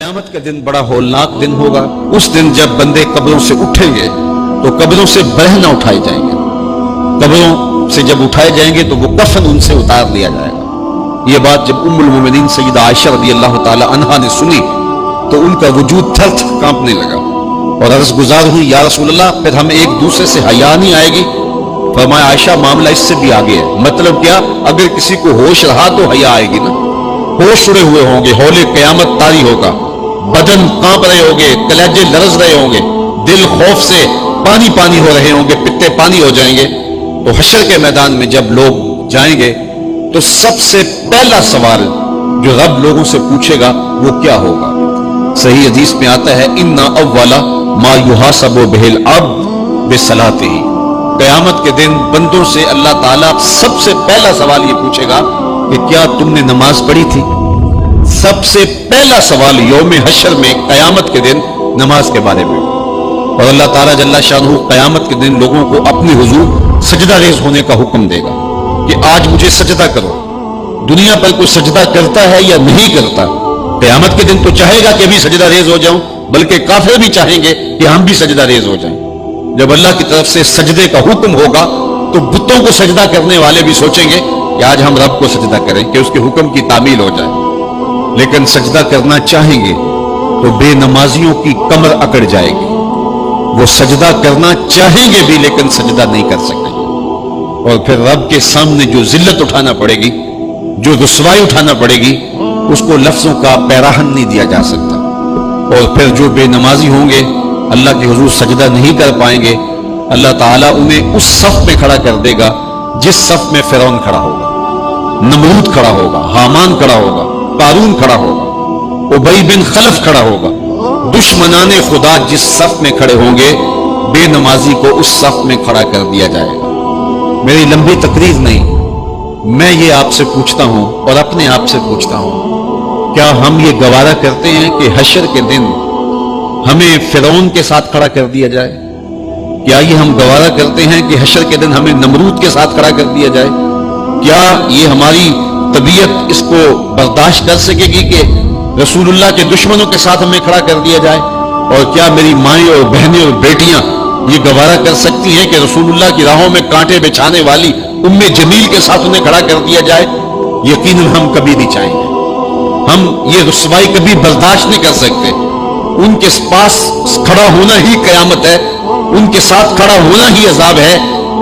قیامت کا دن بڑا ہولناک دن ہوگا۔ اس دن جب بندے قبروں سے اٹھیں گے تو قبروں سے برہنہ اٹھائے جائیں گے، قبروں سے جب اٹھائے جائیں گے تو وہ کفن ان سے اتار لیا جائے گا۔ یہ بات جب ام المومنین سیدہ عائشہ رضی اللہ تعالی عنہا نے سنی تو ان کا وجود تھر تھر کانپنے لگا اور عرض گزار ہوئی، یا رسول اللہ پھر ہمیں ایک دوسرے سے حیا نہیں آئے گی؟ فرمایا عائشہ معاملہ اس سے بھی آگے ہے۔ مطلب کیا؟ اگر کسی کو ہوش رہا تو حیا آئے گی نا، ہوش اڑے ہوئے ہوں گے، ہولے قیامت طاری ہوگا، بدن کانپ رہے ہوں گے، کلیجے لرز رہے ہوں گے، دل خوف سے پانی پانی ہو رہے ہوں گے، پتے پانی ہو جائیں گے، تو حشر کے میدان میں جب لوگ جائیں گے تو سب سے پہلا سوال جو رب لوگوں سے پوچھے گا وہ کیا ہوگا؟ صحیح حدیث میں آتا ہے اِنَّ أَوَّلَ مَا يُحَاسَبُ بِهِ الْعَبْدُ بِصَلَاتِهِ، قیامت کے دن بندوں سے اللہ تعالیٰ سب سے پہلا سوال یہ پوچھے گا کہ کیا تم نے نماز پڑھی تھی؟ سب سے پہلا سوال یوم حشر میں قیامت کے دن نماز کے بارے میں، اور اللہ تعالیٰ جل شانہ قیامت کے دن لوگوں کو اپنے حضور سجدہ ریز ہونے کا حکم دے گا کہ آج مجھے سجدہ کرو۔ دنیا پر کوئی سجدہ کرتا ہے یا نہیں کرتا؟ قیامت کے دن تو چاہے گا کہ بھی سجدہ ریز ہو جاؤں، بلکہ کافر بھی چاہیں گے کہ ہم بھی سجدہ ریز ہو جائیں۔ جب اللہ کی طرف سے سجدے کا حکم ہوگا تو بتوں کو سجدہ کرنے والے بھی سوچیں گے کہ آج ہم رب کو سجدہ کریں کہ اس کے حکم کی تعمیل ہو جائے، لیکن سجدہ کرنا چاہیں گے تو بے نمازیوں کی کمر اکڑ جائے گی، وہ سجدہ کرنا چاہیں گے بھی لیکن سجدہ نہیں کر سکیں گے، اور پھر رب کے سامنے جو ذلت اٹھانا پڑے گی، جو رسوائی اٹھانا پڑے گی، اس کو لفظوں کا پیراہن نہیں دیا جا سکتا۔ اور پھر جو بے نمازی ہوں گے اللہ کے حضور سجدہ نہیں کر پائیں گے، اللہ تعالیٰ انہیں اس صف میں کھڑا کر دے گا جس صف میں فرعون کھڑا ہوگا، نمرود کھڑا ہوگا، حامان کھڑا ہوگا، قارون کھڑا ہوگا، ابی بن خلف کھڑا ہوگا۔ دشمنان خدا جس صف میں کھڑے ہوں گے بے نمازی کو اس صف میں کھڑا کر دیا جائے گا۔ میری لمبی تقریر نہیں، میں یہ آپ سے پوچھتا ہوں اور اپنے آپ سے پوچھتا ہوں، کیا ہم یہ گوارا کرتے ہیں کہ حشر کے دن ہمیں فرعون کے ساتھ کھڑا کر دیا جائے؟ کیا یہ ہم گوارا کرتے ہیں کہ حشر کے دن ہمیں نمرود کے ساتھ کھڑا کر دیا جائے؟ کیا یہ ہماری طبیعت اس کو برداشت کر سکے گی کہ رسول اللہ کے دشمنوں کے ساتھ ہمیں کھڑا کر دیا جائے؟ اور کیا میری مائیں اور بہنیں اور بیٹیاں یہ گوارا کر سکتی ہیں کہ رسول اللہ کی راہوں میں کانٹے بچھانے والی ام جمیل کے ساتھ انہیں کھڑا کر دیا جائے؟ یقیناً ہم کبھی نہیں چاہیں گے، ہم یہ رسوائی کبھی برداشت نہیں کر سکتے۔ ان کے پاس کھڑا ہونا ہی قیامت ہے، ان کے ساتھ کھڑا ہونا ہی عذاب ہے،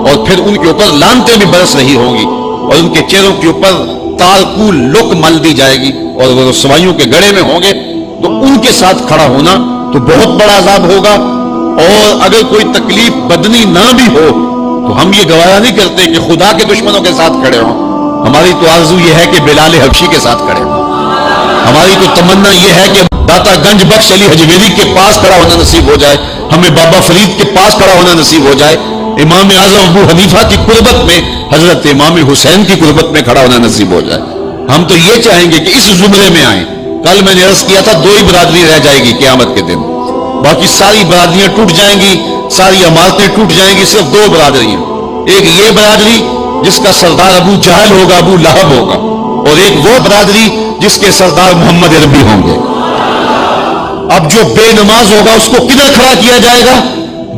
اور پھر ان کے اوپر لعنتیں بھی برس رہی ہوں گی، اور ان کے چہروں کے اوپر تالکول لک مل دی جائے گی، اور وہ رسوائیوں کے گڑے میں ہوں گے، تو ان کے ساتھ کھڑا ہونا تو بہت بڑا عذاب ہوگا۔ اور اگر کوئی تکلیف بدنی نہ بھی ہو تو ہم یہ گوارا نہیں کرتے کہ خدا کے دشمنوں کے ساتھ کھڑے ہوں۔ ہماری تو آرزو یہ ہے کہ بلال حبشی کے ساتھ کھڑے ہوں، ہماری تو تمنا یہ ہے کہ داتا گنج بخش علی حجویری کے پاس کھڑا ہونا نصیب ہو جائے، ہمیں بابا فرید کے پاس کھڑا ہونا نصیب ہو جائے، امام اعظم ابو حنیفہ کی قربت میں حضرت امام حسین کی قربت میں کھڑا ہونا نصیب ہو جائے۔ ہم تو یہ چاہیں گے کہ اس زمرے میں آئیں۔ کل میں نے عرض کیا تھا 2 ہی برادری رہ جائے گی قیامت کے دن، باقی ساری برادریاں ٹوٹ جائیں گی، ساری عمارتیں ٹوٹ جائیں گی، صرف 2 برادریاں، ایک یہ برادری جس کا سردار ابو جہل ہوگا، ابو لہب ہوگا، اور ایک وہ برادری جس کے سردار محمد عربی ہوں گے۔ اب جو بے نماز ہوگا اس کو کدھر کھڑا کیا جائے گا؟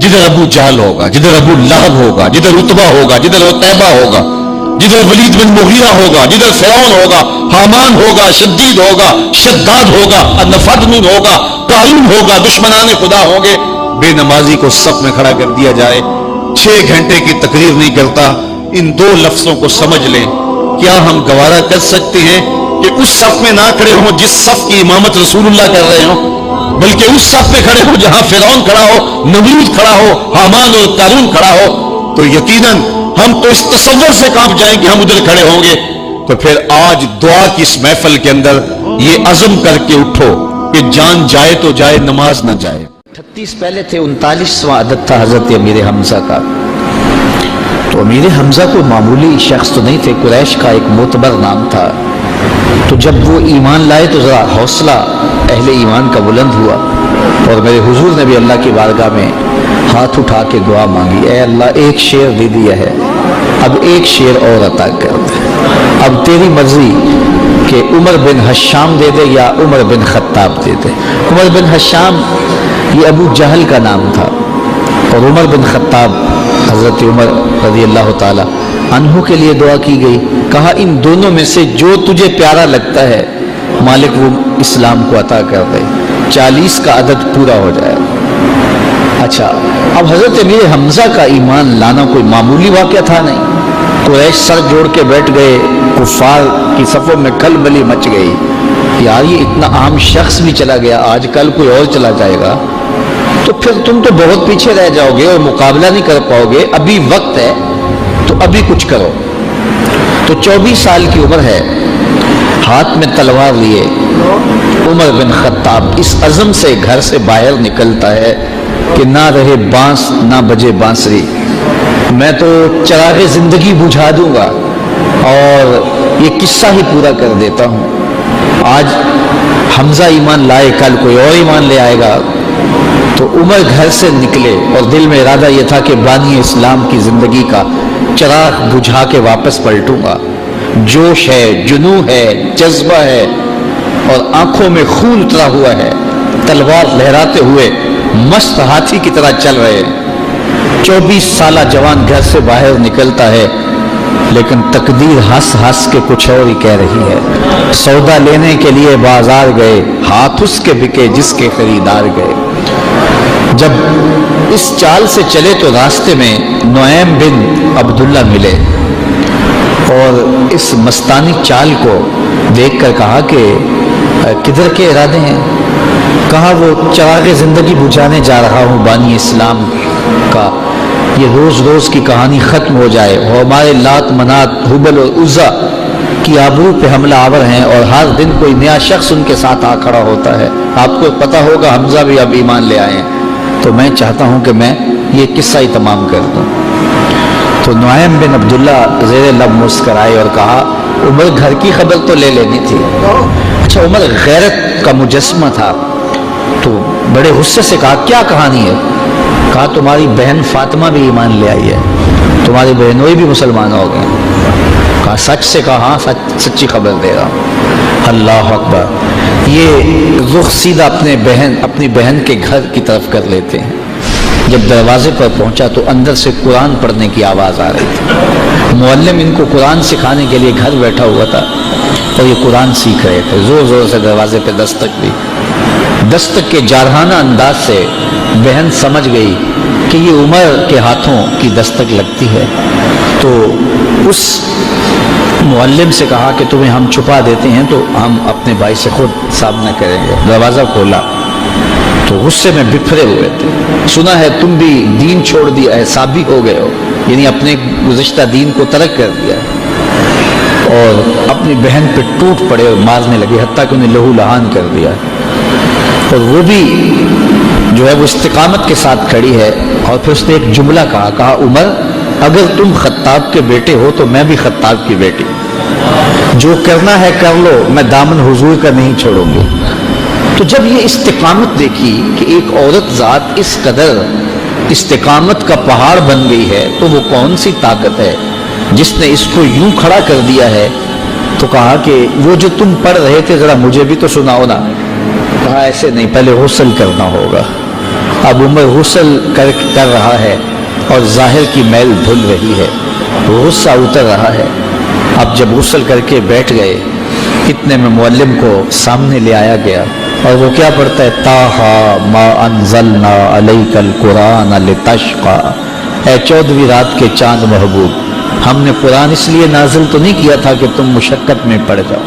جدھر ابو جہل ہوگا، جدھر ابو لہب ہوگا، جدھر عتبہ ہوگا، جدھر عتیبہ ہوگا، جدھر ولید بن مغیرہ ہوگا، جدھر فرعون ہوگا، حامان ہوگا، شدید ہوگا، شداد ہوگا، نفدن ہوگا، قارون ہوگا، دشمنان خدا ہوں گے۔ بے نمازی کو صف میں کھڑا کر دیا جائے۔ 6 گھنٹے کی تقریر نہیں کرتا، ان 2 لفظوں کو سمجھ لیں۔ کیا ہم گوارا کر سکتے ہیں کہ اس صف میں نہ کھڑے ہوں جس صف کی امامت رسول اللہ کر رہے ہوں، بلکہ اس صف میں کھڑے ہوں جہاں فرعون کھڑا ہو، نمرود کھڑا ہو، حامان اور قارون کھڑا ہو؟ تو یقیناً ہم تو اس تصور سے کانپ جائیں کہ ہم ادھر کھڑے ہوں گے۔ تو پھر آج دعا کی اس محفل کے اندر یہ عزم کر کے اٹھو کہ جان جائے تو جائے، نماز نہ جائے۔ 38 پہلے تھے، 39واں عدد تھا حضرت امیر حمزہ کا۔ تو امیر حمزہ کوئی معمولی شخص تو نہیں تھے، قریش کا ایک معتبر نام تھا۔ تو جب وہ ایمان لائے تو ذرا حوصلہ اہل ایمان کا بلند ہوا، اور میرے حضور نے بھی اللہ کی بارگاہ میں ہاتھ اٹھا کے دعا مانگی، اے اللہ ایک شعر دے دیا ہے، اب ایک شعر اور عطا کر دے۔ اب تیری مرضی کہ عمر بن حشام دے دے یا عمر بن خطاب دے دے۔ عمر بن حشام یہ ابو جہل کا نام تھا، اور عمر بن خطاب حضرت عمر رضی اللہ تعالی عنہ کے لیے دعا کی گئی، کہا ان دونوں میں سے جو تجھے پیارا لگتا ہے مالک وہ اسلام کو عطا کر دے، 40 کا عدد پورا ہو جائے۔ اچھا، اب حضرت امیر حمزہ کا ایمان لانا کوئی معمولی واقعہ تھا نہیں۔ قریش سر جوڑ کے بیٹھ گئے، کفار کی صفوں میں کھلبلی مچ گئی، یار یہ اتنا عام شخص بھی چلا گیا، آج کل کوئی اور چلا جائے گا تو پھر تم تو بہت پیچھے رہ جاؤ گے اور مقابلہ نہیں کر پاؤ گے، ابھی وقت ہے تو ابھی کچھ کرو۔ تو 24 سال کی عمر ہے، ہاتھ میں تلوار لیے عمر بن خطاب اس عزم سے گھر سے باہر نکلتا ہے کہ نہ رہے بانس نہ بجے بانسری، میں تو چراغ زندگی بجھا دوں گا اور یہ قصہ ہی پورا کر دیتا ہوں۔ آج حمزہ ایمان لائے، کل کوئی اور ایمان لے آئے گا۔ تو عمر گھر سے نکلے اور دل میں ارادہ یہ تھا کہ بانی اسلام کی زندگی کا چراغ بجھا کے واپس پلٹوں گا۔ جوش ہے، جنون ہے، جذبہ ہے اور آنکھوں میں خون اترا ہوا ہے، تلوار لہراتے ہوئے مست ہاتھی کی طرح چل رہے ہیں۔ 24 سالہ جوان گھر سے باہر نکلتا ہے، لیکن تقدیر ہنس ہنس کے کچھ اور ہی کہہ رہی ہے۔ سودا لینے کے لیے بازار گئے، ہاتھ اس کے بکے جس کے خریدار گئے۔ جب اس چال سے چلے تو راستے میں نعیم بن عبداللہ ملے اور اس مستانی چال کو دیکھ کر کہا کہ کدھر کے ارادے ہیں؟ کہا وہ چراغ زندگی بجھانے جا رہا ہوں بانی اسلام کا، یہ روز روز کی کہانی ختم ہو جائے اور ہمارے لات منات حبل اور عزا کی آبرو پہ حملہ آور ہیں اور ہر دن کوئی نیا شخص ان کے ساتھ آ کھڑا ہوتا ہے۔ آپ کو پتہ ہوگا حمزہ بھی اب ایمان لے آئے ہیں، تو میں چاہتا ہوں کہ میں یہ قصہ ہی تمام کر دوں۔ تو نعیم بن عبداللہ زیر لب مسکرائے اور کہا عمر گھر کی خبر تو لے لینی تھی۔ اچھا، عمر غیرت کا مجسمہ تھا تو بڑے غصے سے کہا کیا کہانی ہے؟ کہا تمہاری بہن فاطمہ بھی ایمان لے آئی ہے، تمہاری بہنوئی بھی مسلمان ہو گئے۔ کہا سچ سے؟ کہا ہاں سچی خبر دے رہا ہوں۔ اللہ اکبر! یہ رخ سیدھا اپنی بہن کے گھر کی طرف کر لیتے ہیں۔ جب دروازے پر پہنچا تو اندر سے قرآن پڑھنے کی آواز آ رہی تھی۔ معلم ان کو قرآن سکھانے کے لیے گھر بیٹھا ہوا تھا اور یہ قرآن سیکھ رہے تھے۔ زور زور سے دروازے پہ دستک دی۔ دستک کے جارحانہ انداز سے بہن سمجھ گئی کہ یہ عمر کے ہاتھوں کی دستک لگتی ہے، تو اس معلم سے کہا کہ تمہیں ہم چھپا دیتے ہیں تو ہم اپنے بھائی سے خود سامنا کریں گے۔ دروازہ کھولا تو غصے میں بکھرے ہوئے تھے۔ سنا ہے تم بھی دین چھوڑ دیا ہے، سابی ہو گئے ہو، یعنی اپنے گزشتہ دین کو ترک کر دیا اور اپنی بہن پہ ٹوٹ پڑے اور مارنے لگے، حتیٰ کہ انہیں لہو لہان کر دیا۔ اور وہ بھی جو ہے وہ استقامت کے ساتھ کھڑی ہے۔ اور پھر اس نے ایک جملہ کہا عمر اگر تم خطاب کے بیٹے ہو تو میں بھی خطاب کی بیٹی، جو کرنا ہے کر لو، میں دامن حضور کا نہیں چھوڑوں گی۔ تو جب یہ استقامت دیکھی کہ ایک عورت ذات اس قدر استقامت کا پہاڑ بن گئی ہے تو وہ کون سی طاقت ہے جس نے اس کو یوں کھڑا کر دیا ہے، تو کہا کہ وہ جو تم پڑھ رہے تھے ذرا مجھے بھی تو سناؤ نا۔ کہا ایسے نہیں، پہلے غسل کرنا ہوگا۔ اب عمر غسل کر رہا ہے اور ظاہر کی میل دھل رہی ہے، غصہ اتر رہا ہے۔ اب جب غسل کر کے بیٹھ گئے اتنے میں معلم کو سامنے لے آیا گیا اور وہ کیا پڑھتا ہے؟ طٰہٰ ما انزلنا علیک القرآن لتشقیٰ، اے 14ویں رات کے چاند محبوب، ہم نے قرآن اس لیے نازل تو نہیں کیا تھا کہ تم مشقت میں پڑ جاؤ۔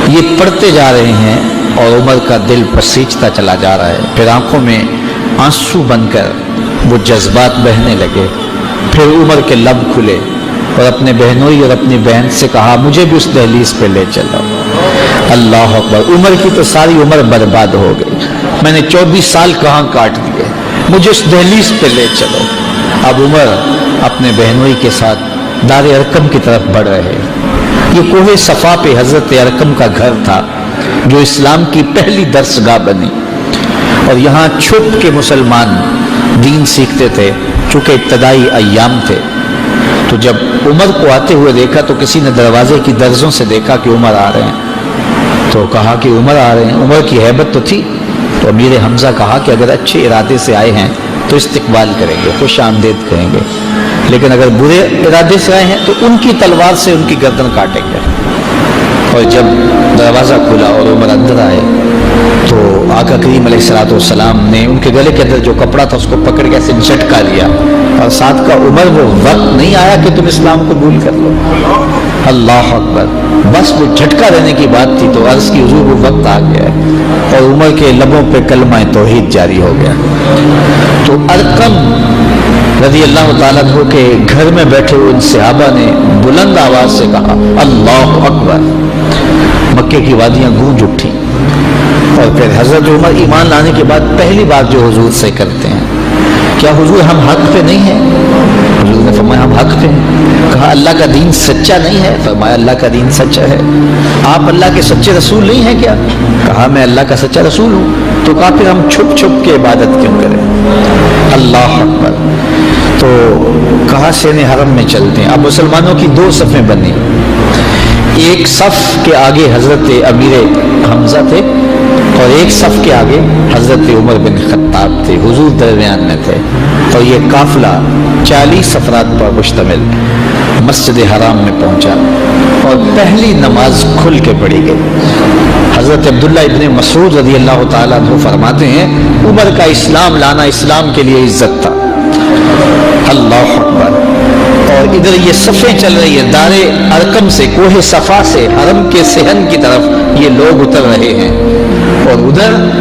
یہ پڑھتے جا رہے ہیں اور عمر کا دل پسیجتا چلا جا رہا ہے، پھر آنکھوں میں آنسو بن کر وہ جذبات بہنے لگے۔ پھر عمر کے لب کھلے اور اپنے بہنوئی اور اپنی بہن سے کہا مجھے بھی اس دہلیز پہ لے چلو۔ اللہ اکبر! عمر کی تو ساری عمر برباد ہو گئی، میں نے 24 سال کہاں کاٹ دیے، مجھے اس دہلیز پہ لے چلو۔ اب عمر اپنے بہنوئی کے ساتھ دار ارقم کی طرف بڑھ رہے۔ یہ کوہ صفا پہ حضرت ارقم کا گھر تھا جو اسلام کی پہلی درسگاہ بنی، اور یہاں چھپ کے مسلمان دین سیکھتے تھے چونکہ ابتدائی ایام تھے۔ تو تو جب عمر کو آتے ہوئے دیکھا تو کسی نے دروازے کی درزوں سے دیکھا کہ عمر آ رہے ہیں، تو کہا کہ عمر آ رہے ہیں۔ عمر کی ہیبت تو تھی، تو امیر حمزہ کہا کہ اگر اچھے ارادے سے آئے ہیں تو استقبال کریں گے، خوش آمدید کہیں گے، لیکن اگر برے ارادے سے آئے ہیں تو ان کی تلوار سے ان کی گردن کاٹیں گے۔ اور جب دروازہ کھلا اور عمر اندر آئے تو آقا کریم علیہ الصلوۃ والسلام نے ان کے گلے کے اندر جو کپڑا تھا اس کو پکڑ کے ایسے جھٹکا لیا، اور ساتھ کا عمر وہ وقت نہیں آیا کہ تم اسلام قبول کر لو۔ اللہ اکبر، بس وہ جھٹکا دینے کی بات تھی تو عرض کی حضور وہ وقت آ گیا ہے، اور عمر کے لبوں پہ کلمہ توحید جاری ہو گیا۔ تو ارقم رضی اللہ تعالیٰ عنہ کے گھر میں بیٹھے ہوئے ان صحابہ نے بلند آواز سے کہا اللہ اکبر، مکے کی وادیاں گونج اٹھی۔ اور پھر حضرت عمر ایمان لانے کے بعد پہلی بات جو حضور سے کرتے ہیں، کیا حضور ہم حق پہ نہیں ہیں؟ حضور نے فرمایا ہم حق پہ ہیں۔ کہا اللہ کا دین سچا نہیں ہے؟ فرمایا اللہ کا دین سچا ہے۔ آپ اللہ کے سچے رسول نہیں ہیں کیا؟ کہا میں اللہ کا سچا رسول ہوں۔ تو کہا پھر ہم چھپ چھپ کے عبادت کیوں کریں؟ اللہ اکبر۔ تو کہا سین حرم میں چلتے ہیں۔ اب مسلمانوں کی دو صفیں بنی، ایک صف کے آگے حضرت امیر حمزہ تھے اور ایک صف کے آگے حضرت عمر بن خطاب تھے، حضور درمیان میں تھے، اور یہ قافلہ 40 افراد پر مشتمل مسجد حرام میں پہنچا اور پہلی نماز کھل کے پڑھی گئی۔ حضرت عبداللہ ابن مسعود رضی اللہ تعالیٰ عنہ فرماتے ہیں عمر کا اسلام لانا اسلام کے لیے عزت تھا۔ اللہ اکبر۔ اور ادھر یہ صفیں چل رہی ہیں، دار ارقم سے، کوہ صفا سے حرم کے صحن کی طرف یہ لوگ اتر رہے ہیں، اور ادھر